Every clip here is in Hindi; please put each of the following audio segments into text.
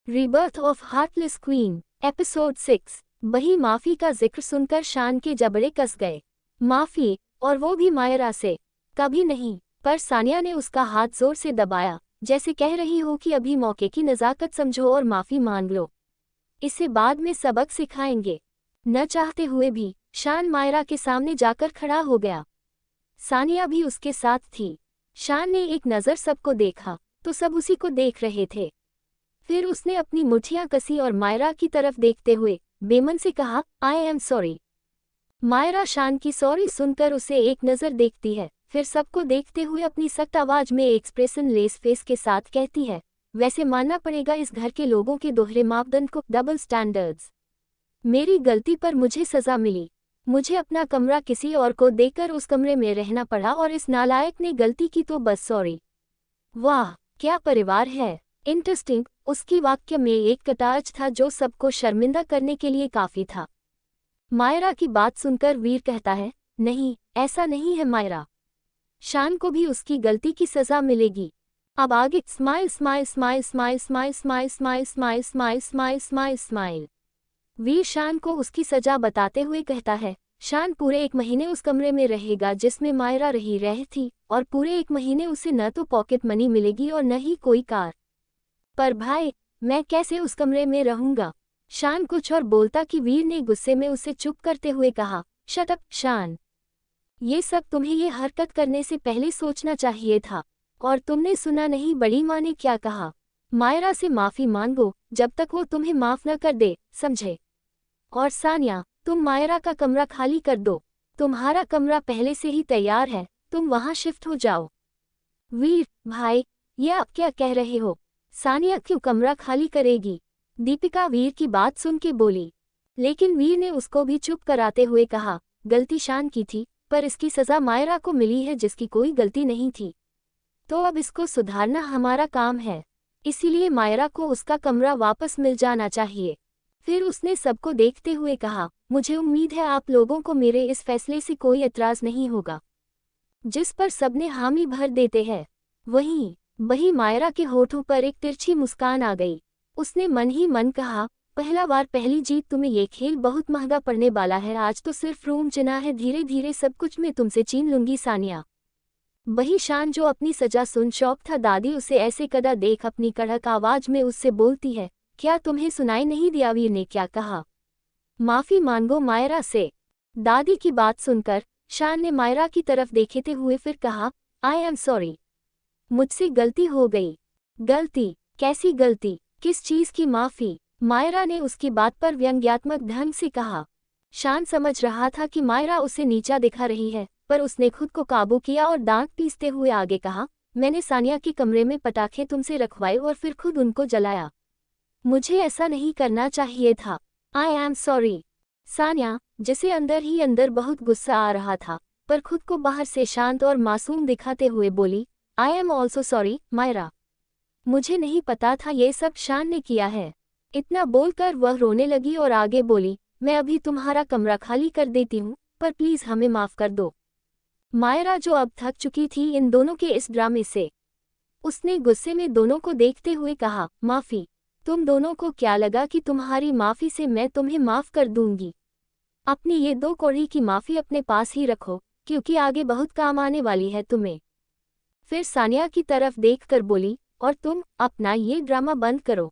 Rebirth of heartless queen episode 6। बही माफी का जिक्र सुनकर शान के जबड़े कस गए। माफी, और वो भी मायरा से? कभी नहीं। पर सानिया ने उसका हाथ जोर से दबाया, जैसे कह रही हो कि अभी मौके की नज़ाकत समझो और माफी मांग लो, इसे बाद में सबक सिखाएंगे। न चाहते हुए भी शान मायरा के सामने जाकर खड़ा हो गया। सानिया भी उसके साथ थी। शान ने एक नज़र सबको देखा तो सब उसी को देख रहे थे। फिर उसने अपनी मुठ्ठियां कसी और मायरा की तरफ देखते हुए बेमन से कहा, आई एम सॉरी। मायरा शान की सॉरी सुनकर उसे एक नज़र देखती है, फिर सबको देखते हुए अपनी सख्त आवाज में एक्सप्रेशन लेस फेस के साथ कहती है, वैसे मानना पड़ेगा इस घर के लोगों के दोहरे मापदंड को, डबल स्टैंडर्ड्स। मेरी गलती पर मुझे सजा मिली। मुझे अपना कमरा किसी और को देकर उस कमरे में रहना पड़ा और इस नालायक ने गलती की तो बस सॉरी। वाह, क्या परिवार है। इंटरेस्टिंग। उसकी वाक्य में एक कटाक्ष था जो सबको शर्मिंदा करने के लिए काफी था। मायरा की बात सुनकर वीर कहता है, नहीं, ऐसा नहीं है मायरा। शान को भी उसकी गलती की सजा मिलेगी। अब आगे smile smile smile smile smile smile smile smile smile smile smile smile. वीर शान को उसकी सजा बताते हुए कहता है, शान पूरे 1 महीने उस कमरे में रहेगा जिसमें मायरा रह थी, और पूरे 1 महीने उसे न तो पॉकेट मनी मिलेगी और न ही कोई कार। पर भाई, मैं कैसे उस कमरे में रहूंगा? शान कुछ और बोलता कि वीर ने गुस्से में उसे चुप करते हुए कहा, शट अप शान। ये सब तुम्हें ये हरकत करने से पहले सोचना चाहिए था। और तुमने सुना नहीं बड़ी माँ ने क्या कहा? मायरा से माफी मांगो जब तक वो तुम्हें माफ न कर दे, समझे? और सानिया, तुम मायरा का कमरा खाली कर दो। तुम्हारा कमरा पहले से ही तैयार है, तुम वहां शिफ्ट हो जाओ। वीर भाई, ये आप क्या कह रहे हो? सानिया क्यों कमरा खाली करेगी? दीपिका वीर की बात सुन के बोली। लेकिन वीर ने उसको भी चुप कराते हुए कहा, गलती शान की थी, पर इसकी सजा मायरा को मिली है जिसकी कोई गलती नहीं थी। तो अब इसको सुधारना हमारा काम है। इसीलिए मायरा को उसका कमरा वापस मिल जाना चाहिए। फिर उसने सबको देखते हुए कहा, मुझे उम्मीद है आप लोगों को मेरे इस फैसले से कोई एतराज नहीं होगा। जिस पर सबने हामी भर देते हैं। वही मायरा के होठों पर एक तिरछी मुस्कान आ गई। उसने मन ही मन कहा, पहला बार पहली जीत तुम्हें ये खेल बहुत महंगा पड़ने वाला है। आज तो सिर्फ रूम चुना है, धीरे धीरे सब कुछ मैं तुमसे छीन लूंगी सानिया। वही शान जो अपनी सजा सुन शौक था दादी उसे ऐसे कदा देख अपनी कड़क आवाज में उससे बोलती है, क्या तुम्हें सुनाई नहीं दिया वीर ने क्या कहा? माफी मांगो मायरा से। दादी की बात सुनकर शान ने मायरा की तरफ देखते हुए फिर कहा, आई एम सॉरी। मुझसे गलती हो गई। गलती? कैसी गलती? किस चीज की माफी? मायरा ने उसकी बात पर व्यंग्यात्मक ढंग से कहा। शान समझ रहा था कि मायरा उसे नीचा दिखा रही है, पर उसने खुद को काबू किया और दांत पीसते हुए आगे कहा, मैंने सानिया के कमरे में पटाखे तुमसे रखवाए और फिर खुद उनको जलाया। मुझे ऐसा नहीं करना चाहिए था। I am sorry. सानिया, जिसे अंदर ही अंदर बहुत गुस्सा आ रहा था, पर खुद को बाहर से शांत और मासूम दिखाते हुए बोली, I am also sorry Myra. मुझे नहीं पता था ये सब शान ने किया है। इतना बोलकर वह रोने लगी और आगे बोली, मैं अभी तुम्हारा कमरा खाली कर देती हूँ, पर प्लीज हमें माफ कर दो। मायरा जो अब थक चुकी थी इन दोनों के इस ड्रामे से, उसने गुस्से में दोनों को देखते हुए कहा, माफी? तुम दोनों को क्या लगा कि तुम्हारी माफी से मैं तुम्हें माफ कर दूंगी? अपनी ये 2 कौड़ी की माफी अपने पास ही रखो, क्योंकि आगे बहुत काम आने वाली है तुम्हें। फिर सानिया की तरफ देखकर बोली, और तुम अपना ये ड्रामा बंद करो।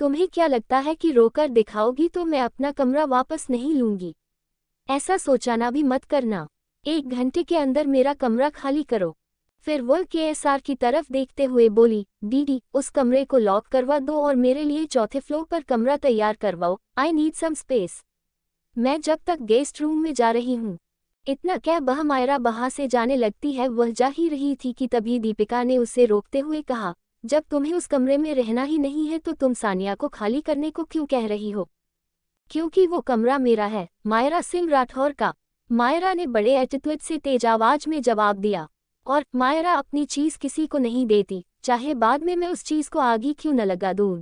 तुम्हें क्या लगता है कि रोकर दिखाओगी तो मैं अपना कमरा वापस नहीं लूंगी? ऐसा सोचना भी मत करना। 1 घंटे के अंदर मेरा कमरा खाली करो। फिर वह केएसआर की तरफ देखते हुए बोली, दीदी उस कमरे को लॉक करवा दो और मेरे लिए 4थे फ्लोर पर कमरा तैयार करवाओ। I need some space. मैं जब तक गेस्ट रूम में जा रही हूँ। इतना क्या बह मायरा वहां से जाने लगती है। वह जा ही रही थी कि तभी दीपिका ने उसे रोकते हुए कहा, जब तुम्हें उस कमरे में रहना ही नहीं है तो तुम सानिया को खाली करने को क्यों कह रही हो? क्योंकि वो कमरा मेरा है, मायरा सिंह राठौर का। मायरा ने बड़े एटीट्यूड से तेज आवाज में जवाब दिया। और मायरा अपनी चीज किसी को नहीं देती, चाहे बाद में मैं उस चीज को आग ही क्यों न लगा दूं।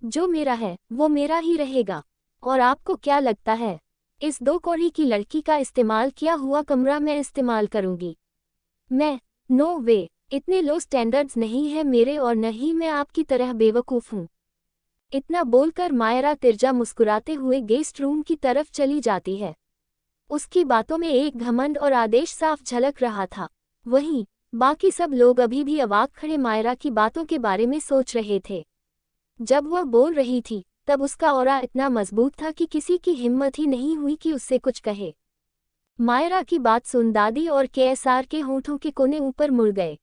जो मेरा है वो मेरा ही रहेगा। और आपको क्या लगता है, इस 2 कौड़ी की लड़की का इस्तेमाल किया हुआ कमरा मैं इस्तेमाल करूंगी? मैं? नो वे। इतने लो स्टैंडर्ड्स नहीं है मेरे और न ही मैं आपकी तरह बेवकूफ़ हूँ। इतना बोलकर मायरा तिरजा मुस्कुराते हुए गेस्ट रूम की तरफ चली जाती है। उसकी बातों में एक घमंड और आदेश साफ झलक रहा था। वहीं बाकी सब लोग अभी भी अवाक खड़े मायरा की बातों के बारे में सोच रहे थे। जब वह बोल रही थी तब उसका ऑरा इतना मजबूत था कि किसी की हिम्मत ही नहीं हुई कि उससे कुछ कहे। मायरा की बात सुन दादी और केएसआर के होठों के कोने ऊपर मुड़ गए।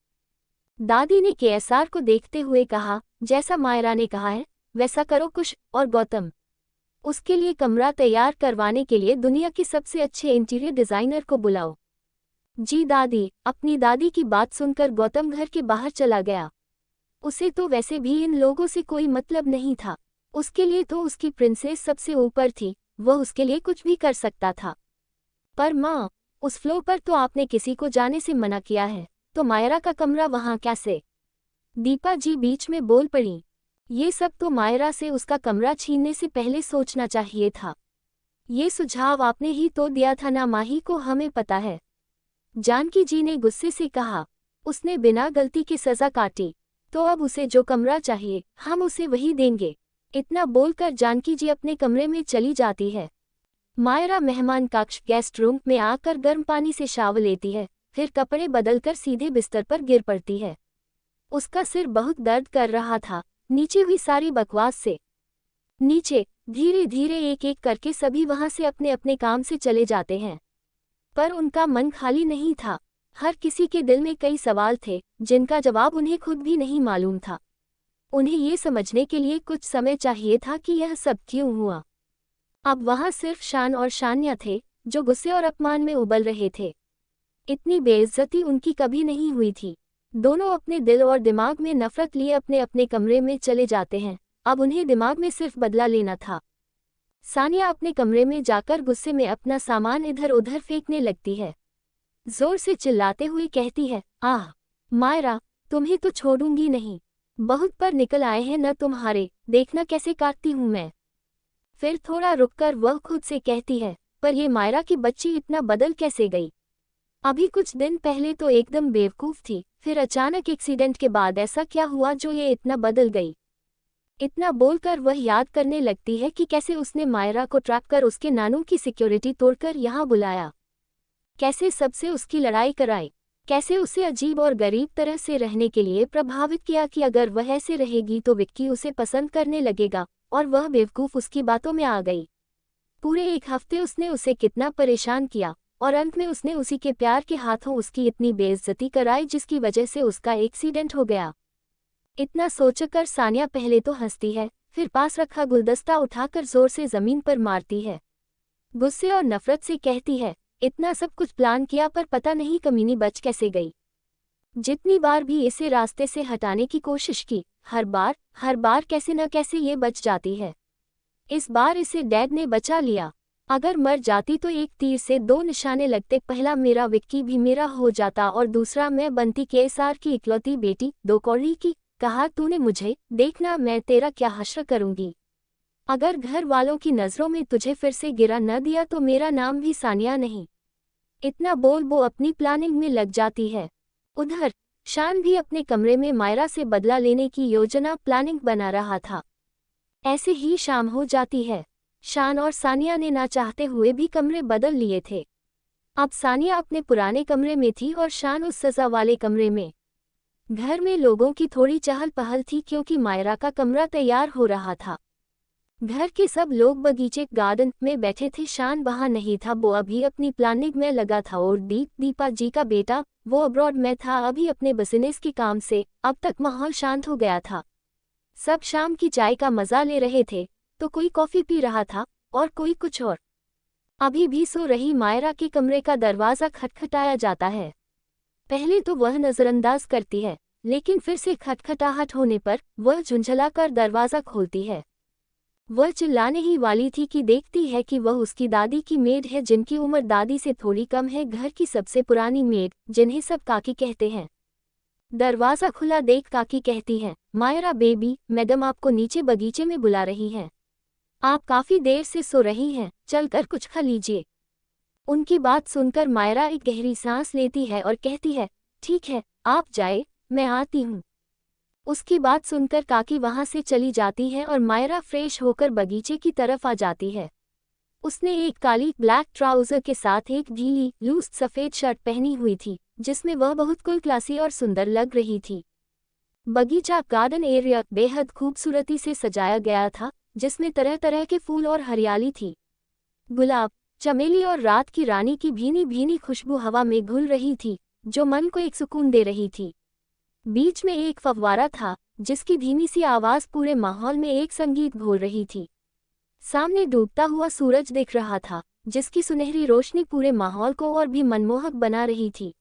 दादी ने केएसआर को देखते हुए कहा, जैसा मायरा ने कहा है वैसा करो कुश, और गौतम, उसके लिए कमरा तैयार करवाने के लिए दुनिया के सबसे अच्छे इंटीरियर डिजाइनर को बुलाओ। जी दादी। अपनी दादी की बात सुनकर गौतम घर के बाहर चला गया। उसे तो वैसे भी इन लोगों से कोई मतलब नहीं था। उसके लिए तो उसकी प्रिंसेस सबसे ऊपर थी, वह उसके लिए कुछ भी कर सकता था। पर माँ, उस फ्लोर पर तो आपने किसी को जाने से मना किया है, तो मायरा का कमरा वहाँ कैसे? दीपा जी बीच में बोल पड़ी। ये सब तो मायरा से उसका कमरा छीनने से पहले सोचना चाहिए था। ये सुझाव आपने ही तो दिया था ना माही को, हमें पता है। जानकी जी ने गुस्से से कहा। उसने बिना गलती के सजा काटी, तो अब उसे जो कमरा चाहिए हम उसे वही देंगे। इतना बोलकर जानकी जी अपने कमरे में चली जाती है। मायरा मेहमान कक्ष गेस्ट रूम में आकर गर्म पानी से शावर लेती है, फिर कपड़े बदलकर सीधे बिस्तर पर गिर पड़ती है। उसका सिर बहुत दर्द कर रहा था नीचे हुई सारी बकवास से। नीचे धीरे धीरे एक एक करके सभी वहां से अपने अपने काम से चले जाते हैं, पर उनका मन खाली नहीं था। हर किसी के दिल में कई सवाल थे जिनका जवाब उन्हें खुद भी नहीं मालूम था। उन्हें ये समझने के लिए कुछ समय चाहिए था कि यह सब क्यों हुआ। अब वहां सिर्फ शान और शान्या थे जो गुस्से और अपमान में उबल रहे थे। इतनी बेइज्जती उनकी कभी नहीं हुई थी। दोनों अपने दिल और दिमाग में नफरत लिए अपने अपने कमरे में चले जाते हैं। अब उन्हें दिमाग में सिर्फ बदला लेना था। सानिया अपने कमरे में जाकर गुस्से में अपना सामान इधर उधर फेंकने लगती है। जोर से चिल्लाते हुए कहती है, आह मायरा, तुम्हें तो छोड़ूंगी नहीं। बहुत पर निकल आए हैं न तुम्हारे, देखना कैसे काटती हूं मैं। फिर थोड़ा रुककर वह खुद से कहती है, पर ये मायरा की बच्ची इतना बदल कैसे गई? अभी कुछ दिन पहले तो एकदम बेवकूफ थी, फिर अचानक एक्सीडेंट के बाद ऐसा क्या हुआ जो ये इतना बदल गई? इतना बोलकर वह याद करने लगती है कि कैसे उसने मायरा को ट्रैप कर उसके नानू की सिक्योरिटी तोड़कर यहाँ बुलाया, कैसे सबसे उसकी लड़ाई कराई, कैसे उसे अजीब और गरीब तरह से रहने के लिए प्रभावित किया कि अगर वह ऐसे रहेगी तो विक्की उसे पसंद करने लगेगा, और वह बेवकूफ उसकी बातों में आ गई। पूरे एक हफ्ते उसने उसे कितना परेशान किया, और अंत में उसने उसी के प्यार के हाथों उसकी इतनी बेइज्जती कराई जिसकी वजह से उसका एक्सीडेंट हो गया। इतना सोचकर सानिया पहले तो हंसती है, फिर पास रखा गुलदस्ता उठाकर जोर से जमीन पर मारती है। गुस्से और नफरत से कहती है, इतना सब कुछ प्लान किया पर पता नहीं कमीनी बच कैसे गई। जितनी बार भी इसे रास्ते से हटाने की कोशिश की, हर बार कैसे न कैसे ये बच जाती है। इस बार इसे डैड ने बचा लिया। अगर मर जाती तो एक तीर से दो निशाने लगते, पहला मेरा विक्की भी मेरा हो जाता और दूसरा मैं बनती केएसआर की इकलौती बेटी, दो कौड़ी की। कहा तूने मुझे, देखना मैं तेरा क्या हश्र करूंगी। अगर घर वालों की नज़रों में तुझे फिर से गिरा न दिया तो मेरा नाम भी सानिया नहीं। इतना बोल वो अपनी प्लानिंग में लग जाती है। उधर शान भी अपने कमरे में मायरा से बदला लेने की योजना प्लानिंग बना रहा था। ऐसे ही शाम हो जाती है। शान और सानिया ने ना चाहते हुए भी कमरे बदल लिए थे। अब सानिया अपने पुराने कमरे में थी और शान उस सजा वाले कमरे में। घर में लोगों की थोड़ी चहल पहल थी क्योंकि मायरा का कमरा तैयार हो रहा था। घर के सब लोग बगीचे गार्डन में बैठे थे। शान वहां नहीं था, वो अभी अपनी प्लानिंग में लगा था, और दीपा जी का बेटा, वो अब्रॉड में था अभी अपने बिजनेस के काम से। अब तक माहौल शांत हो गया था। सब शाम की चाय का मजा ले रहे थे, तो कोई कॉफी पी रहा था और कोई कुछ और। अभी भी सो रही मायरा के कमरे का दरवाजा खटखटाया जाता है। पहले तो वह नजरअंदाज करती है, लेकिन फिर से खटखटाहट होने पर वह झुंझलाकर दरवाजा खोलती है। वह चिल्लाने ही वाली थी कि देखती है कि वह उसकी दादी की मेड है, जिनकी उम्र दादी से थोड़ी कम है, घर की सबसे पुरानी मेड, जिन्हें सब काकी कहते हैं। दरवाजा खुला देख काकी कहती हैं, मायरा बेबी, मैडम आपको नीचे बगीचे में बुला रही हैं। आप काफी देर से सो रही हैं, चलकर कुछ खा लीजिए। उनकी बात सुनकर मायरा एक गहरी सांस लेती है और कहती है, ठीक है, आप जाए, मैं आती हूँ। उसकी बात सुनकर काकी वहां से चली जाती है और मायरा फ्रेश होकर बगीचे की तरफ आ जाती है। उसने एक काली ब्लैक ट्राउजर के साथ एक ढीली लूज सफ़ेद शर्ट पहनी हुई थी, जिसमें वह बहुत कुल क्लासी और सुंदर लग रही थी। बगीचा गार्डन एरिया बेहद खूबसूरती से सजाया गया था, जिसमें तरह तरह के फूल और हरियाली थी। गुलाब, चमेली और रात की रानी की भीनी भीनी खुशबू हवा में घुल रही थी, जो मन को एक सुकून दे रही थी। बीच में एक फव्वारा था, जिसकी धीमी सी आवाज़ पूरे माहौल में एक संगीत घोल रही थी। सामने डूबता हुआ सूरज दिख रहा था, जिसकी सुनहरी रोशनी पूरे माहौल को और भी मनमोहक बना रही थी।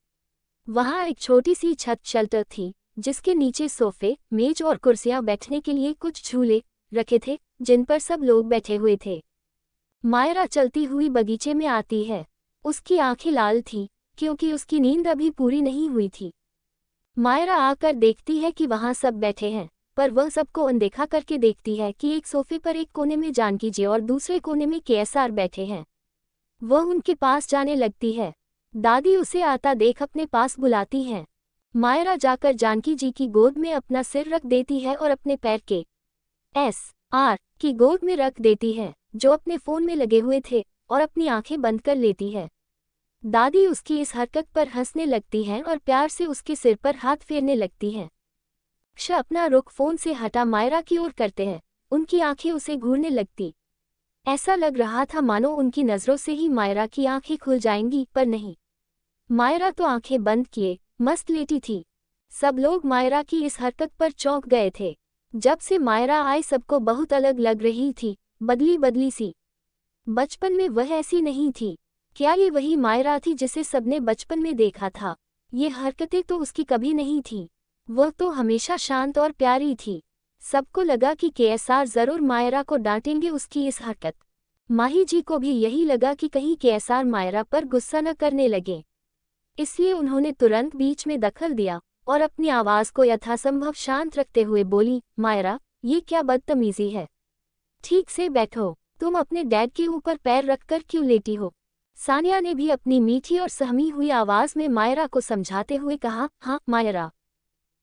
वहाँ एक छोटी सी छत शेल्टर थी, जिसके नीचे सोफे, मेज और कुर्सियां बैठने के लिए कुछ झूले रखे थे, जिन पर सब लोग बैठे हुए थे। मायरा चलती हुई बगीचे में आती है। उसकी आंखें लाल थीं, क्योंकि उसकी नींद अभी पूरी नहीं हुई थी। मायरा आकर देखती है कि वहां सब बैठे हैं, पर वह सबको अनदेखा करके देखती है कि एक सोफे पर एक कोने में जानकी जी और दूसरे कोने में केएसआर बैठे हैं। वह उनके पास जाने लगती है। दादी उसे आता देख अपने पास बुलाती हैं। मायरा जाकर जानकी जी की गोद में अपना सिर रख देती है और अपने पैर के एस.आर. की गोद में रख देती है, जो अपने फोन में लगे हुए थे, और अपनी आंखें बंद कर लेती है। दादी उसकी इस हरकत पर हंसने लगती हैं और प्यार से उसके सिर पर हाथ फेरने लगती हैं। क्ष अपना रुख फोन से हटा मायरा की ओर करते हैं। उनकी आंखें उसे घूरने लगती। ऐसा लग रहा था मानो उनकी नज़रों से ही मायरा की आंखें खुल जाएंगी, पर नहीं। मायरा तो आंखें बंद किए मस्त लेटी थी। सब लोग मायरा की इस हरकत पर चौंक गए थे। जब से मायरा आई सबको बहुत अलग लग रही थी, बदली बदली सी। बचपन में वह ऐसी नहीं थी। क्या ये वही मायरा थी जिसे सबने बचपन में देखा था? ये हरकतें तो उसकी कभी नहीं थी। वह तो हमेशा शांत और प्यारी थी। सबको लगा कि केएसआर जरूर मायरा को डांटेंगे उसकी इस हरकत। माही जी को भी यही लगा कि कहीं केएसआर मायरा पर गुस्सा न करने लगे। इसलिए उन्होंने तुरंत बीच में दखल दिया और अपनी आवाज को यथासंभव शांत रखते हुए बोली, मायरा, ये क्या बदतमीजी है? ठीक से बैठो। तुम अपने डैड के ऊपर पैर रखकर क्यों लेटी हो? सानिया ने भी अपनी मीठी और सहमी हुई आवाज में मायरा को समझाते हुए कहा, हाँ मायरा,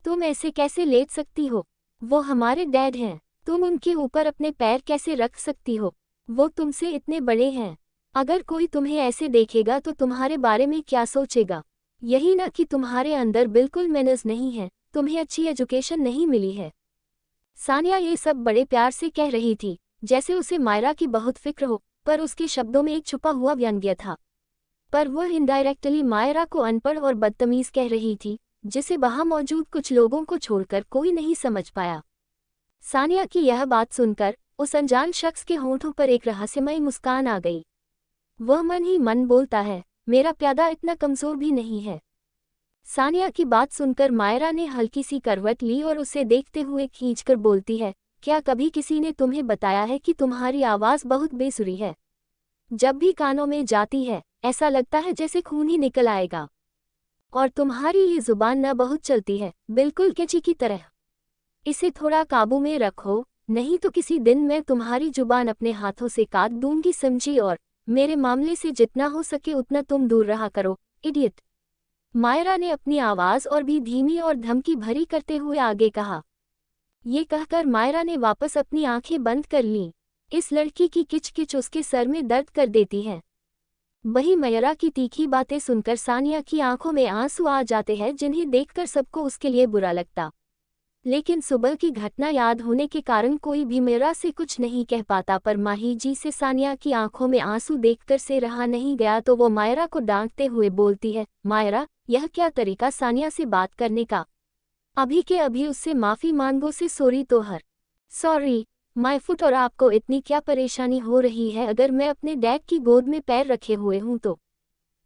तुम ऐसे कैसे लेट सकती हो? वो हमारे डैड हैं। तुम उनके ऊपर अपने पैर कैसे रख सकती हो? वो तुमसे इतने बड़े हैं। अगर कोई तुम्हें ऐसे देखेगा तो तुम्हारे बारे में क्या सोचेगा? यही न कि तुम्हारे अंदर बिल्कुल मैनर्स नहीं है, तुम्हें अच्छी एजुकेशन नहीं मिली है। सानिया ये सब बड़े प्यार से कह रही थी, जैसे उसे मायरा की बहुत फिक्र हो, पर उसके शब्दों में एक छुपा हुआ व्यंग्य था। पर वह इनडायरेक्टली मायरा को अनपढ़ और बदतमीज कह रही थी, जिसे वहां मौजूद कुछ लोगों को छोड़कर कोई नहीं समझ पाया। सानिया की यह बात सुनकर उस अनजान शख्स के होंठों पर एक रहस्यमय मुस्कान आ गई। वह मन ही मन बोलता है, मेरा प्यादा इतना कमजोर भी नहीं है। सानिया की बात सुनकर मायरा ने हल्की सी करवट ली और उसे देखते हुए खींचकर बोलती है, क्या कभी किसी ने तुम्हें बताया है कि तुम्हारी आवाज़ बहुत बेसुरी है? जब भी कानों में जाती है, ऐसा लगता है जैसे खून ही निकल आएगा। और तुम्हारी ये जुबान न बहुत चलती है, बिल्कुल कैंची की तरह। इसे थोड़ा काबू में रखो, नहीं तो किसी दिन मैं तुम्हारी जुबान अपने हाथों से काट दूंगी, समझी? और मेरे मामले से जितना हो सके उतना तुम दूर रहा करो, इडियट। मायरा ने अपनी आवाज़ और भी धीमी और धमकी भरी करते हुए आगे कहा। ये कहकर मायरा ने वापस अपनी आंखें बंद कर लीं। इस लड़की की किचकिच उसके सर में दर्द कर देती है। वही मायरा की तीखी बातें सुनकर सानिया की आंखों में आंसू आ जाते हैं, जिन्हें देखकर सबको उसके लिए बुरा लगता। लेकिन सुबह की घटना याद होने के कारण कोई भी मायरा से कुछ नहीं कह पाता। पर माही जी से सानिया की आंखों में आंसू देखकर से रहा नहीं गया, तो वो मायरा को डांटते हुए बोलती है, मायरा, यह क्या तरीका सानिया से बात करने का? अभी के अभी उससे माफ़ी मांगो से सॉरी तो हर सॉरी माय फुट। और आपको इतनी क्या परेशानी हो रही है अगर मैं अपने डैड की गोद में पैर रखे हुए हूं तो?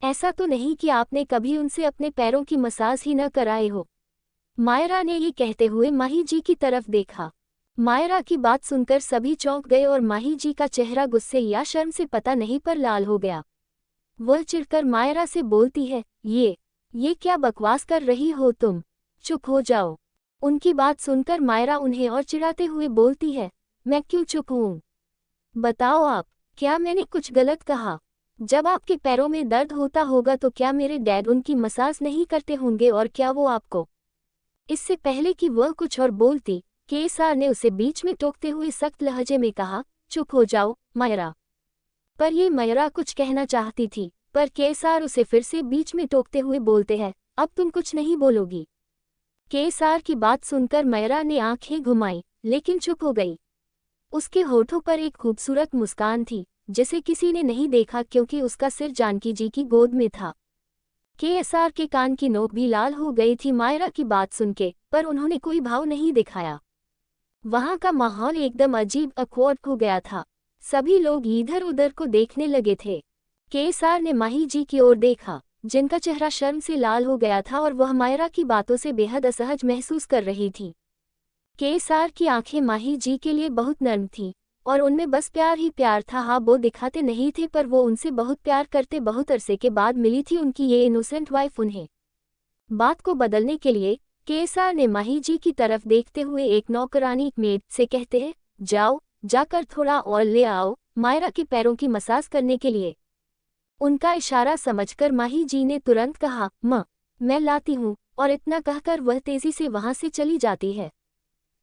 ऐसा तो नहीं कि आपने कभी उनसे अपने पैरों की मसाज ही न कराए हो? मायरा ने ये कहते हुए माही जी की तरफ देखा। मायरा की बात सुनकर सभी चौंक गए और माही जी का चेहरा गुस्से या शर्म से पता नहीं पर लाल हो गया। वह चिढ़कर मायरा से बोलती है, ये क्या बकवास कर रही हो तुम? चुप हो जाओ। उनकी बात सुनकर मायरा उन्हें और चिढ़ाते हुए बोलती है, मैं क्यों चुप हूँ? बताओ आप, क्या मैंने कुछ गलत कहा? जब आपके पैरों में दर्द होता होगा तो क्या मेरे डैड उनकी मसाज नहीं करते होंगे? और क्या वो आपको इससे पहले कि वह कुछ और बोलती, केएसआर ने उसे बीच में टोकते हुए सख्त लहजे में कहा, चुप हो जाओ मायरा। पर ये मायरा कुछ कहना चाहती थी, पर केएसआर उसे फिर से बीच में टोकते हुए बोलते हैं, अब तुम कुछ नहीं बोलोगी। केएसआर की बात सुनकर मायरा ने आंखें घुमाई, लेकिन चुप हो गई। उसके होठों पर एक खूबसूरत मुस्कान थी, जिसे किसी ने नहीं देखा क्योंकि उसका सिर जानकी जी की गोद में था। केएसआर के कान की नोक भी लाल हो गई थी मायरा की बात सुनके, पर उन्होंने कोई भाव नहीं दिखाया। वहां का माहौल एकदम अजीब अकवर्ड हो गया था। सभी लोग इधर उधर को देखने लगे थे। केएसआर ने माही जी की ओर देखा, जिनका चेहरा शर्म से लाल हो गया था और वह मायरा की बातों से बेहद असहज महसूस कर रही थी। केएसआर की आंखें माही जी के लिए बहुत नर्म थीं, और उनमें बस प्यार ही प्यार था। हाँ, वो दिखाते नहीं थे, पर वो उनसे बहुत प्यार करते। बहुत अरसे के बाद मिली थी उनकी ये इनोसेंट वाइफ उन्हें। बात को बदलने के लिए केएसआर ने माही जी की तरफ देखते हुए एक नौकरानी मेड से कहते हैं, जाओ, जाकर थोड़ा और ले आओ मायरा के पैरों की मसाज करने के लिए। उनका इशारा समझकर माही जी ने तुरंत कहा, मैं लाती हूँ, और इतना कहकर वह तेजी से वहां से चली जाती है।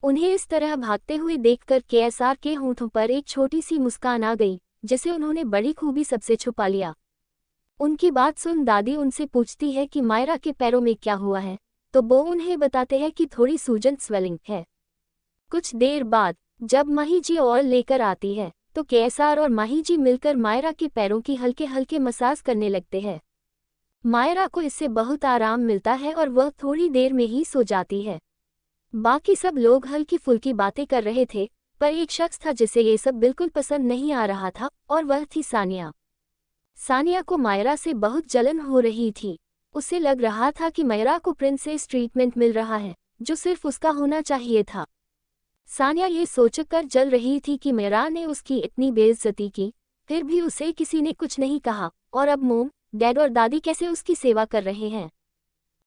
उन्हें इस तरह भागते हुए देखकर केएसआर के होठों पर एक छोटी सी मुस्कान आ गई, जिसे उन्होंने बड़ी खूबी सबसे छुपा लिया। उनकी बात सुन दादी उनसे पूछती है कि मायरा के पैरों में क्या हुआ है, तो वो उन्हें बताते हैं कि थोड़ी सूजन स्वेलिंग है। कुछ देर बाद जब माही जी ऑयल लेकर आती है, तो केएसआर और माही जी मिलकर मायरा के पैरों की हल्के हल्के मसाज करने लगते हैं। मायरा को इससे बहुत आराम मिलता है और वह थोड़ी देर में ही सो जाती है। बाकी सब लोग हल्की फुल्की बातें कर रहे थे, पर एक शख्स था जिसे ये सब बिल्कुल पसंद नहीं आ रहा था, और वह थी सानिया। सानिया को मायरा से बहुत जलन हो रही थी। उसे लग रहा था कि मायरा को प्रिंसेस ट्रीटमेंट मिल रहा है, जो सिर्फ उसका होना चाहिए था। सानिया ये सोचकर जल रही थी कि मायरा ने उसकी इतनी बेइज्जती की, फिर भी उसे किसी ने कुछ नहीं कहा, और अब मोम, डैड और दादी कैसे उसकी सेवा कर रहे हैं।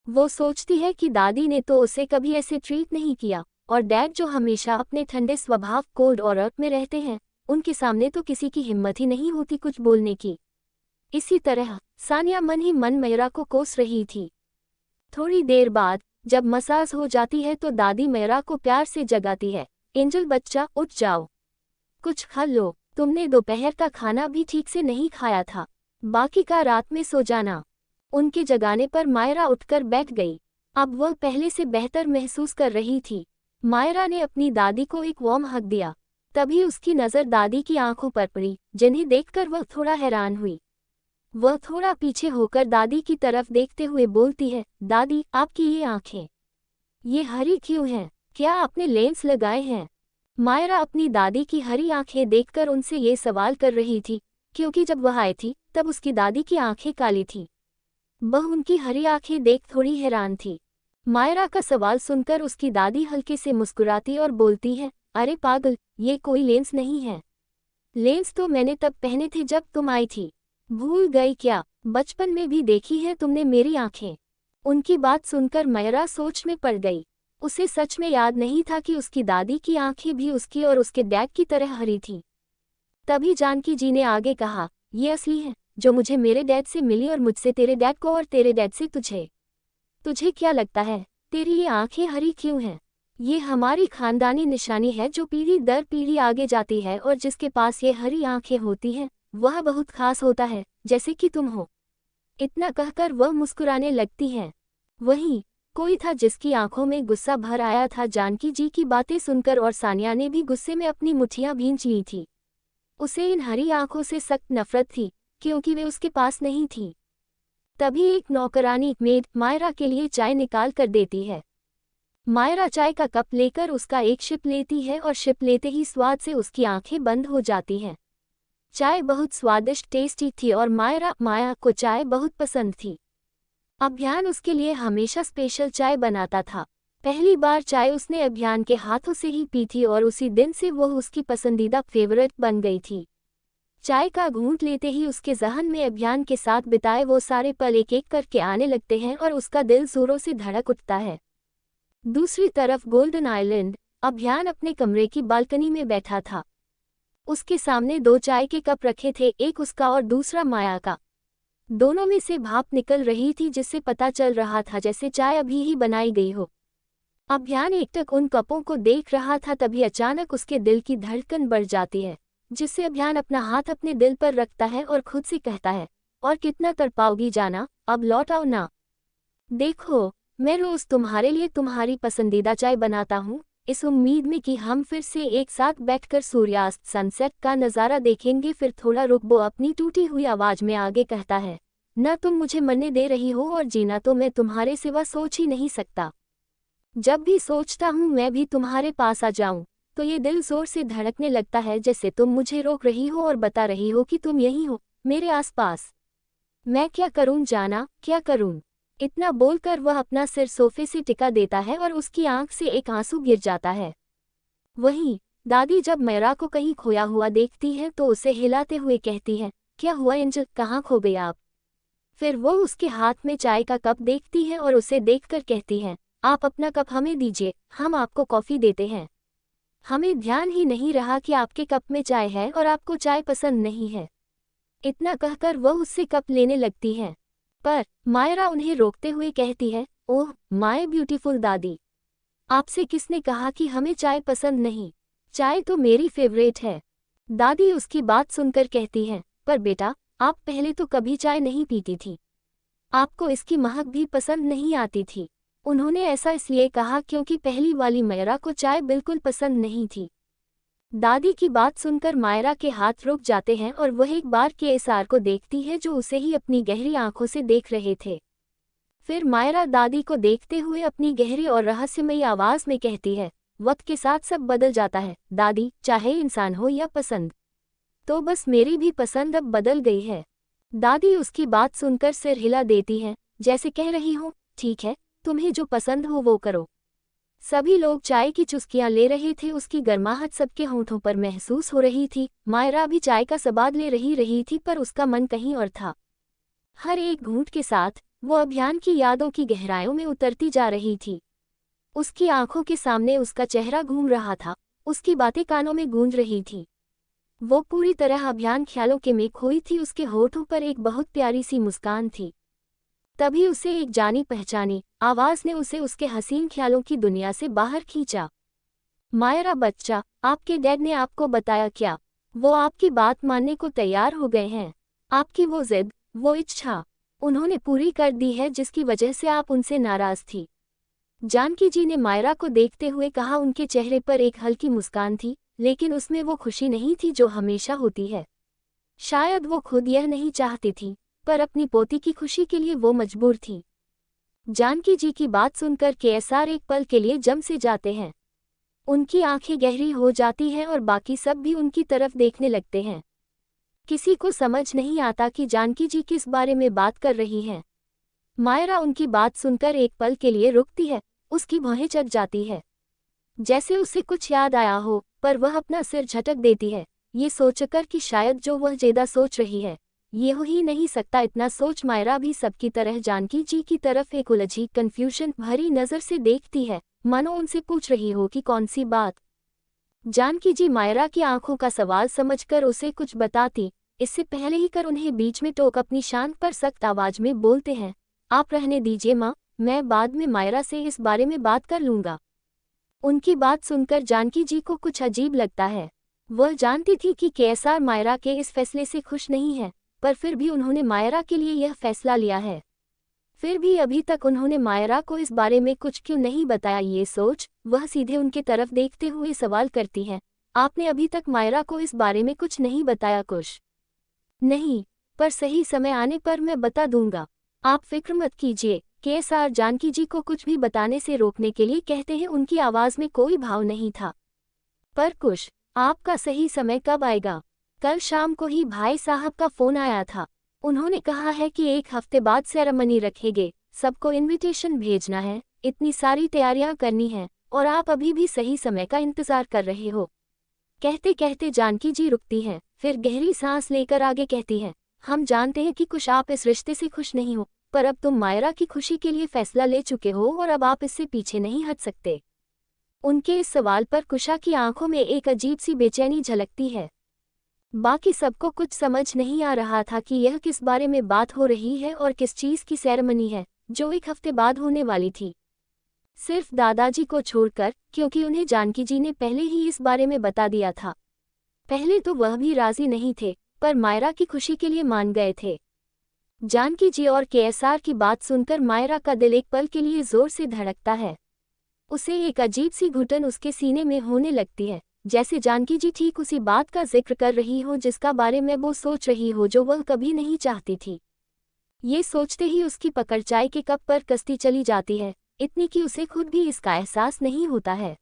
वो सोचती है कि दादी ने तो उसे कभी ऐसे ट्रीट नहीं किया, और डैड जो हमेशा अपने ठंडे स्वभाव कोल्ड और अर्थ में रहते हैं, उनके सामने तो किसी की हिम्मत ही नहीं होती कुछ बोलने की। इसी तरह सानिया मन ही मन मायरा को कोस रही थी। थोड़ी देर बाद जब मसाज हो जाती है तो दादी मायरा को प्यार से जगाती है, एंजल बच्चा उठ जाओ, कुछ खा लो, तुमने दोपहर का खाना भी ठीक से नहीं खाया था, बाकी का रात में सो जाना। उनके जगाने पर मायरा उठकर बैठ गई। अब वह पहले से बेहतर महसूस कर रही थी। मायरा ने अपनी दादी को एक वार्म हग दिया। तभी उसकी नज़र दादी की आंखों पर पड़ी, जिन्हें देखकर वह थोड़ा हैरान हुई। वह थोड़ा पीछे होकर दादी की तरफ देखते हुए बोलती है, दादी आपकी ये आंखें, ये हरी क्यों हैं? क्या आपने लेंस लगाए हैं? मायरा अपनी दादी की हरी आंखें देखकर उनसे ये सवाल कर रही थी, क्योंकि जब वह आई थी तब उसकी दादी की आंखें काली थी। वह उनकी हरी आंखें देख थोड़ी हैरान थी। मायरा का सवाल सुनकर उसकी दादी हल्के से मुस्कुराती और बोलती है, अरे पागल, ये कोई लेंस नहीं है। लेंस तो मैंने तब पहने थे जब तुम आई थी, भूल गई क्या? बचपन में भी देखी है तुमने मेरी आंखें। उनकी बात सुनकर मायरा सोच में पड़ गई। उसे सच में याद नहीं था कि उसकी दादी की आंखें भी उसकी और उसके डैड की तरह हरी थीं। तभी जानकी जी ने आगे कहा, ये असली है, जो मुझे मेरे डैड से मिली और मुझसे तेरे डैड को और तेरे डैड से तुझे। तुझे क्या लगता है तेरी ये आंखें हरी क्यों हैं? ये हमारी खानदानी निशानी है जो पीढ़ी दर पीढ़ी आगे जाती है, और जिसके पास ये हरी आंखें होती हैं वह बहुत खास होता है, जैसे कि तुम हो। इतना कहकर वह मुस्कुराने लगती हैं। वहीं कोई था जिसकी आंखों में गुस्सा भर आया था जानकी जी की बातें सुनकर, और सानिया ने भी गुस्से में अपनी मुट्ठियां भींच ली थी। उसे इन हरी आंखों से सख्त नफरत थी, क्योंकि वे उसके पास नहीं थी। तभी एक नौकरानी मेड मायरा के लिए चाय निकाल कर देती है। मायरा चाय का कप लेकर उसका एक शिप लेती है, और शिप लेते ही स्वाद से उसकी आंखें बंद हो जाती हैं। चाय बहुत स्वादिष्ट टेस्टी थी और माया को चाय बहुत पसंद थी। अभियान उसके लिए हमेशा स्पेशल चाय बनाता था। पहली बार चाय उसने अभियान के हाथों से ही पी थी, और उसी दिन से वह उसकी पसंदीदा फेवरेट बन गई थी। चाय का घूंट लेते ही उसके ज़हन में अभियान के साथ बिताए वो सारे पल एक एक करके आने लगते हैं, और उसका दिल जोरों से धड़क उठता है। दूसरी तरफ गोल्डन आइलैंड अभियान अपने कमरे की बालकनी में बैठा था। उसके सामने 2 चाय के कप रखे थे, एक उसका और दूसरा माया का। दोनों में से भाप निकल रही थी, जिससे पता चल रहा था जैसे चाय अभी ही बनाई गई हो। अभियान एकटक उन कपों को देख रहा था, तभी अचानक उसके दिल की धड़कन बढ़ जाती है, जिससे अभियान अपना हाथ अपने दिल पर रखता है और खुद से कहता है, और कितना तड़पाओगी जाना, अब लौट आओ ना। देखो, मैं रोज तुम्हारे लिए तुम्हारी पसंदीदा चाय बनाता हूँ, इस उम्मीद में कि हम फिर से एक साथ बैठकर सूर्यास्त सनसेट का नज़ारा देखेंगे। फिर थोड़ा रुक वो अपनी टूटी हुई आवाज में आगे कहता है, न तुम मुझे मरने दे रही हो और जीना तो मैं तुम्हारे सिवा सोच ही नहीं सकता। जब भी सोचता हूँ मैं भी तुम्हारे पास आ जाऊं, तो ये दिल जोर से धड़कने लगता है, जैसे तुम मुझे रोक रही हो और बता रही हो कि तुम यहीं हो, मेरे आसपास। मैं क्या करूं जाना, क्या करूं? इतना बोलकर वह अपना सिर सोफे से टिका देता है और उसकी आंख से एक आंसू गिर जाता है। वहीं दादी जब मायरा को कहीं खोया हुआ देखती है तो उसे हिलाते हुए कहती है, क्या हुआ एंजल, कहाँ खो गए आप? फिर वो उसके हाथ में चाय का कप देखती है और उसे देखकर कहती है, आप अपना कप हमें दीजिए, हम आपको कॉफ़ी देते हैं। हमें ध्यान ही नहीं रहा कि आपके कप में चाय है और आपको चाय पसंद नहीं है। इतना कहकर वह उससे कप लेने लगती है, पर मायरा उन्हें रोकते हुए कहती है, ओह माय ब्यूटीफुल दादी, आपसे किसने कहा कि हमें चाय पसंद नहीं? चाय तो मेरी फेवरेट है। दादी उसकी बात सुनकर कहती है, पर बेटा, आप पहले तो कभी चाय नहीं पीती थी, आपको इसकी महक भी पसंद नहीं आती थी। उन्होंने ऐसा इसलिए कहा क्योंकि पहली वाली मायरा को चाय बिल्कुल पसंद नहीं थी। दादी की बात सुनकर मायरा के हाथ रुक जाते हैं और वह एक बार केएसआर को देखती है जो उसे ही अपनी गहरी आंखों से देख रहे थे। फिर मायरा दादी को देखते हुए अपनी गहरी और रहस्यमयी आवाज में कहती है, वक्त के साथ सब बदल जाता है दादी, चाहे इंसान हो या पसंद। तो बस मेरी भी पसंद अब बदल गई है। दादी उसकी बात सुनकर सिर हिला देती है, जैसे कह रही हो, ठीक है, तुम्हें जो पसंद हो वो करो। सभी लोग चाय की चुस्कियां ले रहे थे, उसकी गर्माहट सबके होंठों पर महसूस हो रही थी। मायरा भी चाय का स्वाद ले रही थी, पर उसका मन कहीं और था। हर एक घूंट के साथ वो अभियान की यादों की गहराइयों में उतरती जा रही थी। उसकी आंखों के सामने उसका चेहरा घूम रहा था, उसकी बातें कानों में गूंज रही थी। वो पूरी तरह अभियान ख्यालों के में खोई थी, उसके होठों पर एक बहुत प्यारी सी मुस्कान थी। तभी उसे एक जानी पहचानी आवाज ने उसे उसके हसीन ख्यालों की दुनिया से बाहर खींचा। मायरा बच्चा, आपके डैड ने आपको बताया क्या? वो आपकी बात मानने को तैयार हो गए हैं। आपकी वो जिद, वो इच्छा उन्होंने पूरी कर दी है जिसकी वजह से आप उनसे नाराज थी। जानकी जी ने मायरा को देखते हुए कहा। उनके चेहरे पर एक हल्की मुस्कान थी, लेकिन उसमें वो खुशी नहीं थी जो हमेशा होती है। शायद वो खुद यह नहीं चाहती थी, पर अपनी पोती की खुशी के लिए वो मजबूर थी। जानकी जी की बात सुनकर केएसआर एक पल के लिए जम से जाते हैं। उनकी आंखें गहरी हो जाती हैं और बाकी सब भी उनकी तरफ देखने लगते हैं। किसी को समझ नहीं आता कि जानकी जी किस बारे में बात कर रही हैं। मायरा उनकी बात सुनकर एक पल के लिए रुकती है, उसकी भौहें चढ़ जाती है, जैसे उसे कुछ याद आया हो, पर वह अपना सिर झटक देती है, ये सोचकर कि शायद जो वह ज्यादा सोच रही है ये हो ही नहीं सकता। इतना सोच मायरा भी सबकी तरह जानकी जी की तरफ एक उलझी कंफ्यूजन भरी नजर से देखती है, मानो उनसे पूछ रही हो कि कौन सी बात। जानकी जी मायरा की आंखों का सवाल समझकर उसे कुछ बताती, इससे पहले ही कर उन्हें बीच में टोक अपनी शांत पर सख्त आवाज में बोलते हैं, आप रहने दीजिए माँ, मैं बाद में मायरा से इस बारे में बात कर लूँगा। उनकी बात सुनकर जानकी जी को कुछ अजीब लगता है। वह जानती थी कि केएसआर मायरा के इस फैसले से खुश नहीं है, पर फिर भी उन्होंने मायरा के लिए यह फैसला लिया है। फिर भी अभी तक उन्होंने मायरा को इस बारे में कुछ क्यों नहीं बताया, ये सोच वह सीधे उनके तरफ देखते हुए सवाल करती है, आपने अभी तक मायरा को इस बारे में कुछ नहीं बताया? कुछ नहीं, पर सही समय आने पर मैं बता दूंगा, आप फिक्र मत कीजिए। केएसआर जानकी जी को कुछ भी बताने से रोकने के लिए कहते हैं। उनकी आवाज में कोई भाव नहीं था। पर कुछ, आपका सही समय कब आएगा? कल शाम को ही भाई साहब का फोन आया था, उन्होंने कहा है कि 1 हफ्ते बाद सेरेमनी रखेंगे, सबको इनविटेशन भेजना है, इतनी सारी तैयारियां करनी है और आप अभी भी सही समय का इंतजार कर रहे हो। कहते कहते जानकी जी रुकती हैं, फिर गहरी सांस लेकर आगे कहती हैं, हम जानते हैं कि कुछ आप इस रिश्ते से खुश नहीं हो, पर अब तुम मायरा की खुशी के लिए फैसला ले चुके हो और अब आप इससे पीछे नहीं हट सकते। उनके इस सवाल पर कुशा की आंखों में एक अजीब सी बेचैनी झलकती है। बाकी सबको कुछ समझ नहीं आ रहा था कि यह किस बारे में बात हो रही है और किस चीज़ की सेरेमनी है जो 1 हफ्ते बाद होने वाली थी। सिर्फ दादाजी को छोड़कर, क्योंकि उन्हें जानकी जी ने पहले ही इस बारे में बता दिया था। पहले तो वह भी राजी नहीं थे, पर मायरा की खुशी के लिए मान गए थे। जानकी जी और केएसआर की बात सुनकर मायरा का दिल एक पल के लिए जोर से धड़कता है। उसे एक अजीब सी घुटन उसके सीने में होने लगती है, जैसे जानकी जी ठीक उसी बात का जिक्र कर रही हो जिसका बारे में वो सोच रही हो, जो वह कभी नहीं चाहती थी। ये सोचते ही उसकी पकड़ चाय के कप पर कसती चली जाती है, इतनी कि उसे खुद भी इसका एहसास नहीं होता है।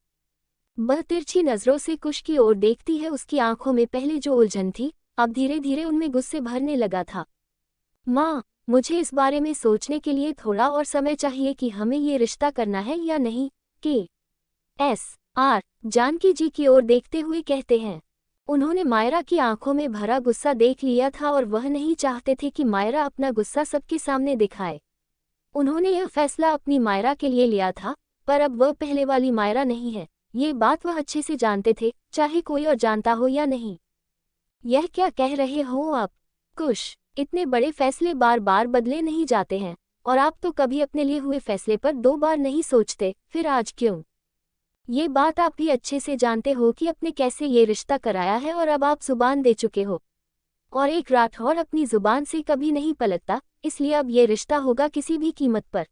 वह तिरछी नजरों से कुश की ओर देखती है। उसकी आंखों में पहले जो उलझन थी, अब धीरे धीरे उनमें गुस्से भरने लगा था। माँ, मुझे इस बारे में सोचने के लिए थोड़ा और समय चाहिए कि हमें ये रिश्ता करना है या नहीं। केएसआर जानकी जी की ओर देखते हुए कहते हैं। उन्होंने मायरा की आंखों में भरा गुस्सा देख लिया था और वह नहीं चाहते थे कि मायरा अपना गुस्सा सबके सामने दिखाए। उन्होंने यह फैसला अपनी मायरा के लिए लिया था, पर अब वह पहले वाली मायरा नहीं है। ये बात वह अच्छे से जानते थे, चाहे कोई और जानता हो या नहीं। यह क्या कह रहे हो आप? कुश, इतने बड़े फैसले बार बार बदले नहीं जाते हैं, और आप तो कभी अपने लिए हुए फैसले पर 2 बार नहीं सोचते, फिर आज क्यों? ये बात आप भी अच्छे से जानते हो कि अपने कैसे ये रिश्ता कराया है, और अब आप जुबान दे चुके हो। और एक राठौर अपनी जुबान से कभी नहीं पलटता, इसलिए अब ये रिश्ता होगा किसी भी कीमत पर,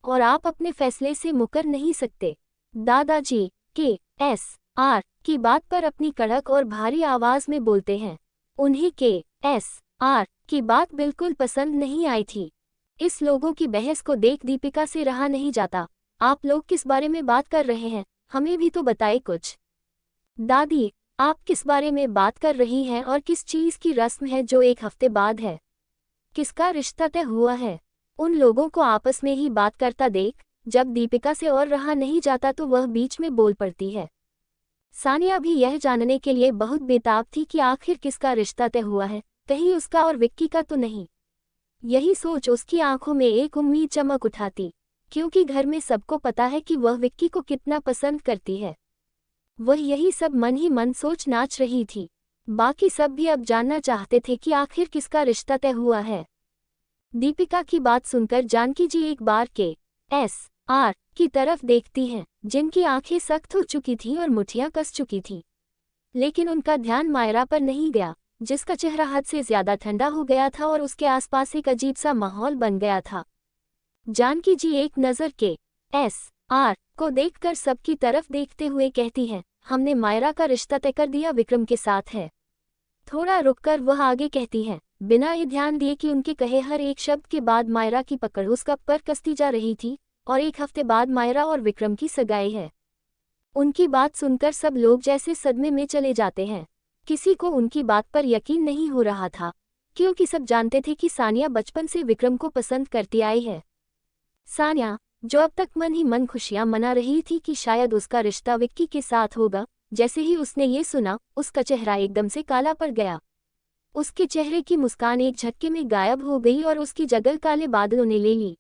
और आप अपने फैसले से मुकर नहीं सकते। दादाजी केएसआर की बात पर अपनी कड़क और भारी आवाज में बोलते हैं। उन्हें केएसआर की बात बिल्कुल पसंद नहीं आई थी। इस लोगों की बहस को देख दीपिका से रहा नहीं जाता। आप लोग किस बारे में बात कर रहे हैं, हमें भी तो बताए कुछ। दादी, आप किस बारे में बात कर रही हैं और किस चीज़ की रस्म है जो 1 हफ्ते बाद है? किसका रिश्ता तय हुआ है? उन लोगों को आपस में ही बात करता देख जब दीपिका से और रहा नहीं जाता तो वह बीच में बोल पड़ती है। सानिया भी यह जानने के लिए बहुत बेताब थी कि आखिर किसका रिश्ता तय हुआ है, कहीं उसका और विक्की का तो नहीं। यही सोच उसकी आंखों में एक उम्मीद चमक उठाती, क्योंकि घर में सबको पता है कि वह विक्की को कितना पसंद करती है। वह यही सब मन ही मन सोच नाच रही थी। बाकी सब भी अब जानना चाहते थे कि आखिर किसका रिश्ता तय हुआ है। दीपिका की बात सुनकर जानकी जी एक बार केएसआर की तरफ देखती हैं, जिनकी आंखें सख्त हो चुकी थीं और मुठ्ठियां कस चुकी थीं। लेकिन उनका ध्यान मायरा पर नहीं गया, जिसका चेहरा हद से ज्यादा ठंडा हो गया था और उसके आसपास एक अजीब सा माहौल बन गया था। जानकी जी एक नज़र केएसआर को देखकर सबकी तरफ देखते हुए कहती हैं, हमने मायरा का रिश्ता तय कर दिया, विक्रम के साथ है। थोड़ा रुककर वह आगे कहती हैं, बिना ये ध्यान दिए कि उनके कहे हर एक शब्द के बाद मायरा की पकड़ उस कप पर कसती जा रही थी, और 1 हफ्ते बाद मायरा और विक्रम की सगाई है। उनकी बात सुनकर सब लोग जैसे सदमे में चले जाते हैं। किसी को उनकी बात पर यकीन नहीं हो रहा था, क्योंकि सब जानते थे कि सानिया बचपन से विक्रम को पसंद करती आई है। सानिया, जो अब तक मन ही मन खुशियां मना रही थी कि शायद उसका रिश्ता विक्की के साथ होगा, जैसे ही उसने ये सुना, उसका चेहरा एकदम से काला पड़ गया। उसके चेहरे की मुस्कान एक झटके में गायब हो गई और उसकी जगह काले बादलों ने ले ली।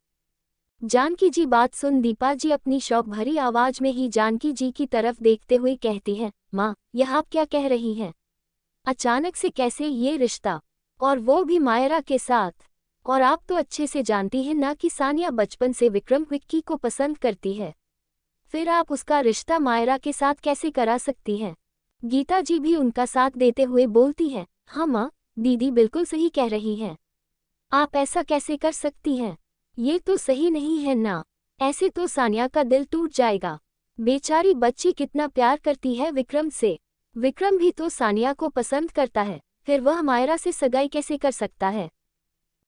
जानकी जी बात सुन दीपा जी अपनी शौक भरी आवाज में ही जानकी जी की तरफ देखते हुए कहती हैं, माँ, यह आप क्या कह रही हैं? अचानक से कैसे ये रिश्ता, और वो भी मायरा के साथ? और आप तो अच्छे से जानती हैं ना कि सानिया बचपन से विक्रम विक्की को पसंद करती है, फिर आप उसका रिश्ता मायरा के साथ कैसे करा सकती हैं? गीता जी भी उनका साथ देते हुए बोलती हैं, हाँ माँ, दीदी बिल्कुल सही कह रही हैं। आप ऐसा कैसे कर सकती हैं? ये तो सही नहीं है ना। ऐसे तो सानिया का दिल टूट जाएगा। बेचारी बच्ची कितना प्यार करती है विक्रम से। विक्रम भी तो सानिया को पसंद करता है, फिर वह मायरा से सगाई कैसे कर सकता है?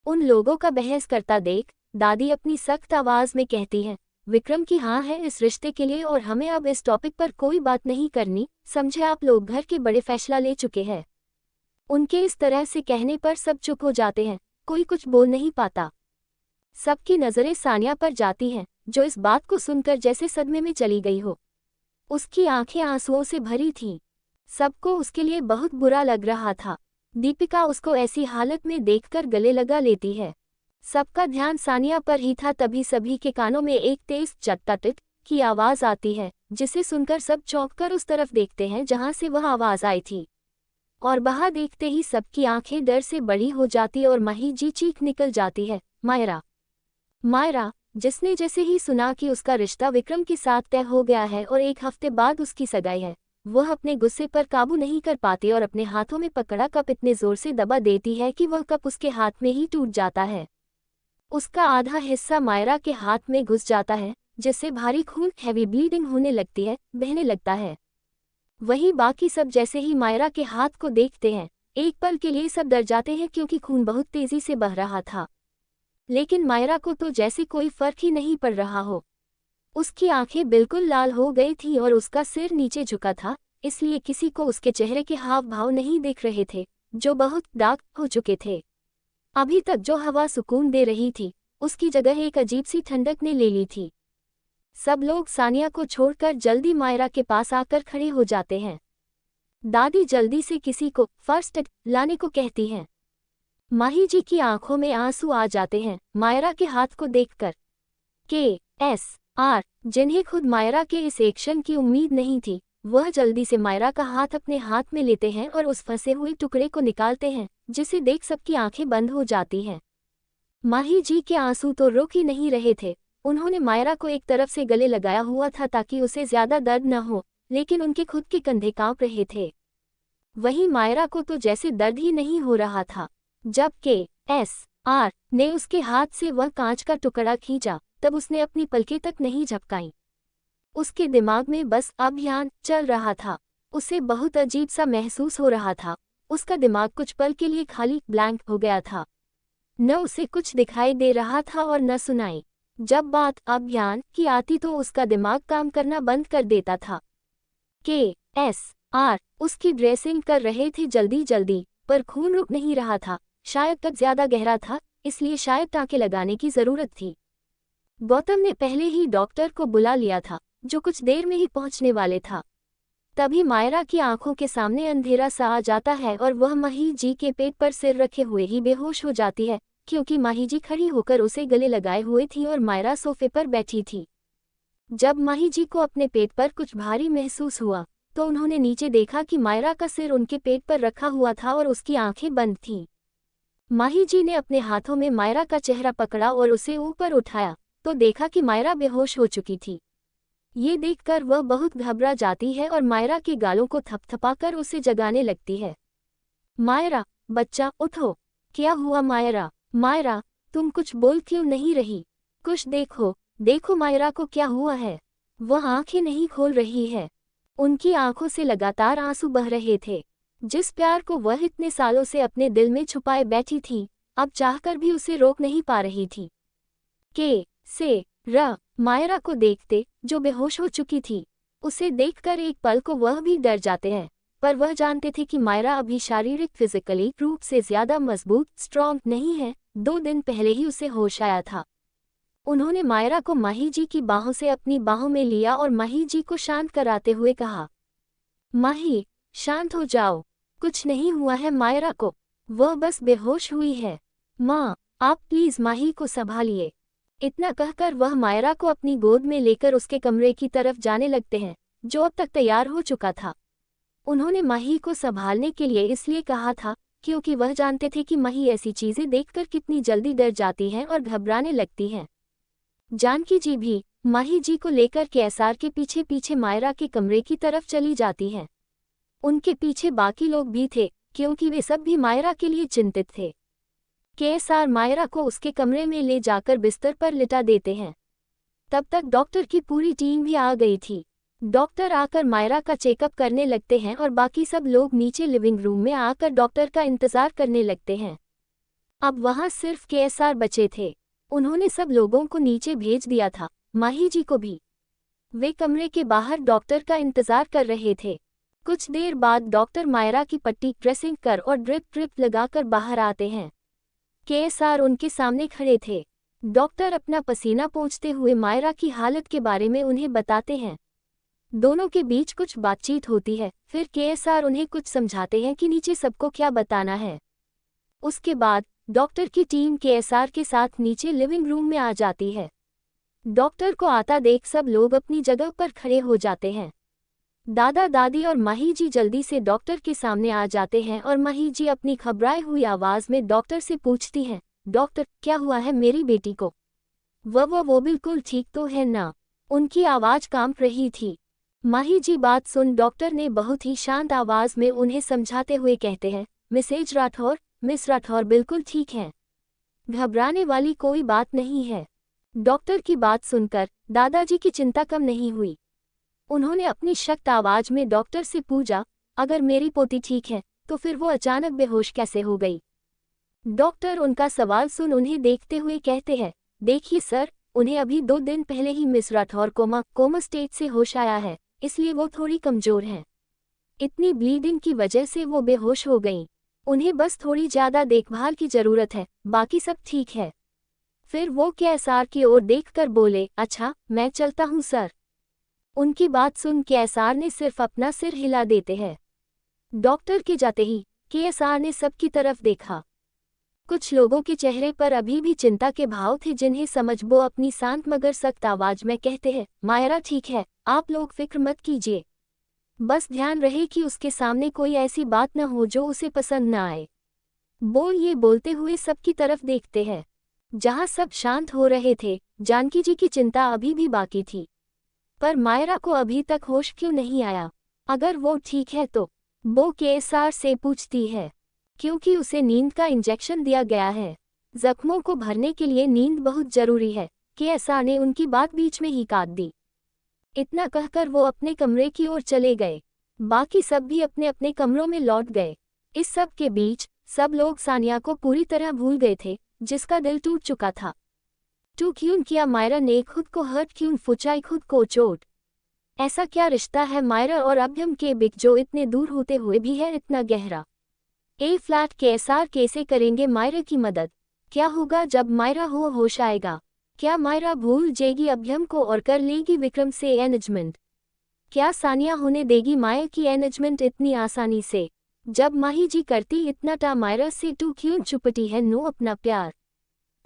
उन लोगों का बहस करता देख दादी अपनी सख्त आवाज में कहती हैं, विक्रम की हाँ है इस रिश्ते के लिए, और हमें अब इस टॉपिक पर कोई बात नहीं करनी, समझे? आप लोग घर के बड़े फैसला ले चुके हैं। उनके इस तरह से कहने पर सब चुप हो जाते हैं, कोई कुछ बोल नहीं पाता। सबकी नज़रें सानिया पर जाती हैं, जो इस बात को सुनकर जैसे सदमे में चली गई हो। उसकी आंखें आंसुओं से भरी थीं। सबको उसके लिए बहुत बुरा लग रहा था। दीपिका उसको ऐसी हालत में देखकर गले लगा लेती है। सबका ध्यान सानिया पर ही था, तभी सभी के कानों में एक तेज चट की आवाज़ आती है, जिसे सुनकर सब चौंककर उस तरफ देखते हैं जहां से वह आवाज़ आई थी। और वहां देखते ही सबकी आंखें डर से बड़ी हो जाती और माही जी चीख निकल जाती है, मायरा! मायरा! जिसने जैसे ही सुना कि उसका रिश्ता विक्रम के साथ तय हो गया है और 1 हफ्ते बाद उसकी सगाई है, वह अपने गुस्से पर काबू नहीं कर पाती और अपने हाथों में पकड़ा कप इतने जोर से दबा देती है कि वह कप उसके हाथ में ही टूट जाता है। उसका आधा हिस्सा मायरा के हाथ में घुस जाता है, जिससे भारी खून हैवी ब्लीडिंग होने लगती है, बहने लगता है। वहीं बाकी सब जैसे ही मायरा के हाथ को देखते हैं, एक पल के लिए सब डर जाते हैं क्योंकि खून बहुत तेजी से बह रहा था। लेकिन मायरा को तो जैसे कोई फर्क ही नहीं पड़ रहा हो। उसकी आंखें बिल्कुल लाल हो गई थी और उसका सिर नीचे झुका था, इसलिए किसी को उसके चेहरे के हाव भाव नहीं दिख रहे थे, जो बहुत डार्क हो चुके थे। अभी तक जो हवा सुकून दे रही थी, उसकी जगह एक अजीब सी ठंडक ने ले ली थी। सब लोग सानिया को छोड़कर जल्दी मायरा के पास आकर खड़े हो जाते हैं। दादी जल्दी से किसी को फर्स्ट एड लाने को कहती हैं। माही जी की आंखों में आंसू आ जाते हैं मायरा के हाथ को देखकर। KSR, जिन्हें खुद मायरा के इस एक्शन की उम्मीद नहीं थी, वह जल्दी से मायरा का हाथ अपने हाथ में लेते हैं और उस फंसे हुए टुकड़े को निकालते हैं, जिसे देख सबकी आंखें बंद हो जाती हैं। माही जी के आंसू तो रुक ही नहीं रहे थे। उन्होंने मायरा को एक तरफ से गले लगाया हुआ था ताकि उसे ज्यादा दर्द न हो, लेकिन उनके खुद के कंधे कांप रहे थे। वहीं मायरा को तो जैसे दर्द ही नहीं हो रहा था। जब KSR ने उसके हाथ से वह कांच का टुकड़ा खींचा, तब उसने अपनी पलकें तक नहीं झपकाईं। उसके दिमाग में बस अभियान चल रहा था। उसे बहुत अजीब सा महसूस हो रहा था। उसका दिमाग कुछ पल के लिए खाली ब्लैंक हो गया था। न उसे कुछ दिखाई दे रहा था और न सुनाई। जब बात अभियान की आती तो उसका दिमाग काम करना बंद कर देता था। KSR उसकी ड्रेसिंग कर रहे थे जल्दी जल्दी, पर खून रुक नहीं रहा था। शायद तक ज्यादा गहरा था, इसलिए शायद टाँके लगाने की जरूरत थी। गौतम ने पहले ही डॉक्टर को बुला लिया था, जो कुछ देर में ही पहुंचने वाले था। तभी मायरा की आंखों के सामने अंधेरा सा आ जाता है और वह माही जी के पेट पर सिर रखे हुए ही बेहोश हो जाती है, क्योंकि माही जी खड़ी होकर उसे गले लगाए हुए थी और मायरा सोफे पर बैठी थी। जब माही जी को अपने पेट पर कुछ भारी महसूस हुआ, तो उन्होंने नीचे देखा कि मायरा का सिर उनके पेट पर रखा हुआ था और उसकी आंखें बंद थीं। माही जी ने अपने हाथों में मायरा का चेहरा पकड़ा और उसे ऊपर उठाया, तो देखा कि मायरा बेहोश हो चुकी थी। ये देखकर वह बहुत घबरा जाती है और मायरा के गालों को थपथपाकर उसे जगाने लगती है। मायरा, बच्चा उठो। क्या हुआ मायरा? मायरा, तुम कुछ बोल क्यों नहीं रही? कुछ देखो, देखो मायरा को क्या हुआ है। वह आंखें नहीं खोल रही है। उनकी आंखों से लगातार आंसू बह रहे थे। जिस प्यार को वह इतने सालों से अपने दिल में छुपाए बैठी थी, अब चाहकर भी उसे रोक नहीं पा रही थी। KSR मायरा को देखते, जो बेहोश हो चुकी थी, उसे देखकर एक पल को वह भी डर जाते हैं, पर वह जानते थे कि मायरा अभी शारीरिक फिजिकली रूप से ज्यादा मजबूत स्ट्रॉन्ग नहीं है। 2 दिन पहले ही उसे होश आया था। उन्होंने मायरा को माही जी की बाहों से अपनी बाहों में लिया और माही जी को शांत कराते हुए कहा, माही, शांत हो जाओ, कुछ नहीं हुआ है मायरा को, वह बस बेहोश हुई है। माँ, आप प्लीज माही को संभालिए। इतना कहकर वह मायरा को अपनी गोद में लेकर उसके कमरे की तरफ जाने लगते हैं, जो अब तक तैयार हो चुका था। उन्होंने माही को संभालने के लिए इसलिए कहा था, क्योंकि वह जानते थे कि माही ऐसी चीजें देखकर कितनी जल्दी डर जाती हैं और घबराने लगती हैं। जानकी जी भी माही जी को लेकर KSR के पीछे पीछे मायरा के कमरे की तरफ चली जाती हैं। उनके पीछे बाकी लोग भी थे, क्योंकि वे सब भी मायरा के लिए चिंतित थे। KSR मायरा को उसके कमरे में ले जाकर बिस्तर पर लिटा देते हैं। तब तक डॉक्टर की पूरी टीम भी आ गई थी। डॉक्टर आकर मायरा का चेकअप करने लगते हैं और बाकी सब लोग नीचे लिविंग रूम में आकर डॉक्टर का इंतजार करने लगते हैं। अब वहां सिर्फ KSR बचे थे। उन्होंने सब लोगों को नीचे भेज दिया था, माही जी को भी। वे कमरे के बाहर डॉक्टर का इंतजार कर रहे थे। कुछ देर बाद डॉक्टर मायरा की पट्टी ड्रेसिंग कर और ड्रिप लगाकर बाहर आते हैं। KSR उनके सामने खड़े थे। डॉक्टर अपना पसीना पोंछते हुए मायरा की हालत के बारे में उन्हें बताते हैं। दोनों के बीच कुछ बातचीत होती है, फिर KSR उन्हें कुछ समझाते हैं कि नीचे सबको क्या बताना है। उसके बाद डॉक्टर की टीम KSR के साथ नीचे लिविंग रूम में आ जाती है। डॉक्टर को आता देख सब लोग अपनी जगह पर खड़े हो जाते हैं। दादा दादी और माही जी जल्दी से डॉक्टर के सामने आ जाते हैं और माही जी अपनी घबराई हुई आवाज में डॉक्टर से पूछती हैं, डॉक्टर, क्या हुआ है मेरी बेटी को? वो बिल्कुल ठीक तो है ना? उनकी आवाज कांप रही थी। माही जी बात सुन डॉक्टर ने बहुत ही शांत आवाज में उन्हें समझाते हुए कहते हैं, मिस राठौर बिल्कुल ठीक हैं। घबराने वाली कोई बात नहीं है। डॉक्टर की बात सुनकर दादाजी की चिंता कम नहीं हुई। उन्होंने अपनी सख्त आवाज में डॉक्टर से पूछा, अगर मेरी पोती ठीक है तो फिर वो अचानक बेहोश कैसे हो गई? डॉक्टर उनका सवाल सुन उन्हें देखते हुए कहते हैं, देखिए सर, उन्हें अभी 2 दिन पहले ही मिस राठौर कोमा स्टेट से होश आया है, इसलिए वो थोड़ी कमजोर हैं। इतनी ब्लीडिंग की वजह से वो बेहोश हो गईं। उन्हें बस थोड़ी ज्यादा देखभाल की जरूरत है, बाकी सब ठीक है। फिर वो केएसआर की ओर देखकर बोले, अच्छा मैं चलता हूँ सर। उनकी बात सुन केएसआर ने सिर्फ अपना सिर हिला देते हैं। डॉक्टर के जाते ही केएसआर ने सबकी तरफ देखा। कुछ लोगों के चेहरे पर अभी भी चिंता के भाव थे, जिन्हें समझ वो अपनी शांत मगर सख्त आवाज में कहते हैं, मायरा ठीक है, आप लोग फिक्र मत कीजिए। बस ध्यान रहे कि उसके सामने कोई ऐसी बात न हो जो उसे पसंद न आए। ये बोलते हुए सबकी तरफ देखते हैं। जहां सब शांत हो रहे थे, जानकी जी की चिंता अभी भी बाकी थी। पर मायरा को अभी तक होश क्यों नहीं आया? अगर वो ठीक है तो वो केएसआर से पूछती है, क्योंकि उसे नींद का इंजेक्शन दिया गया है। जख्मों को भरने के लिए नींद बहुत जरूरी है। केएसआर ने उनकी बात बीच में ही काट दी। इतना कहकर वो अपने कमरे की ओर चले गए। बाकी सब भी अपने अपने कमरों में लौट गए। इस सब के बीच सब लोग सानिया को पूरी तरह भूल गए थे, जिसका दिल टूट चुका था। तू क्यों किया मायरा ने खुद को हर्ट, क्यों पहुंचाई खुद को चोट? ऐसा क्या रिश्ता है मायरा और अभ्यम के बीच जो इतने दूर होते हुए भी है इतना गहरा? ए फ्लैट केएसआर कैसे करेंगे मायरा की मदद? क्या होगा जब मायरा होश आएगा? क्या मायरा भूल जाएगी अभ्यम को और कर लेगी विक्रम से एंगेजमेंट? क्या सानिया होने देगी माया की एंगेजमेंट इतनी आसानी से? जब माही जी करती इतना टा मायरा से, तू क्यों चुपटी है नो अपना प्यार?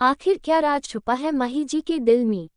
आखिर क्या राज छुपा है माही जी के दिल में?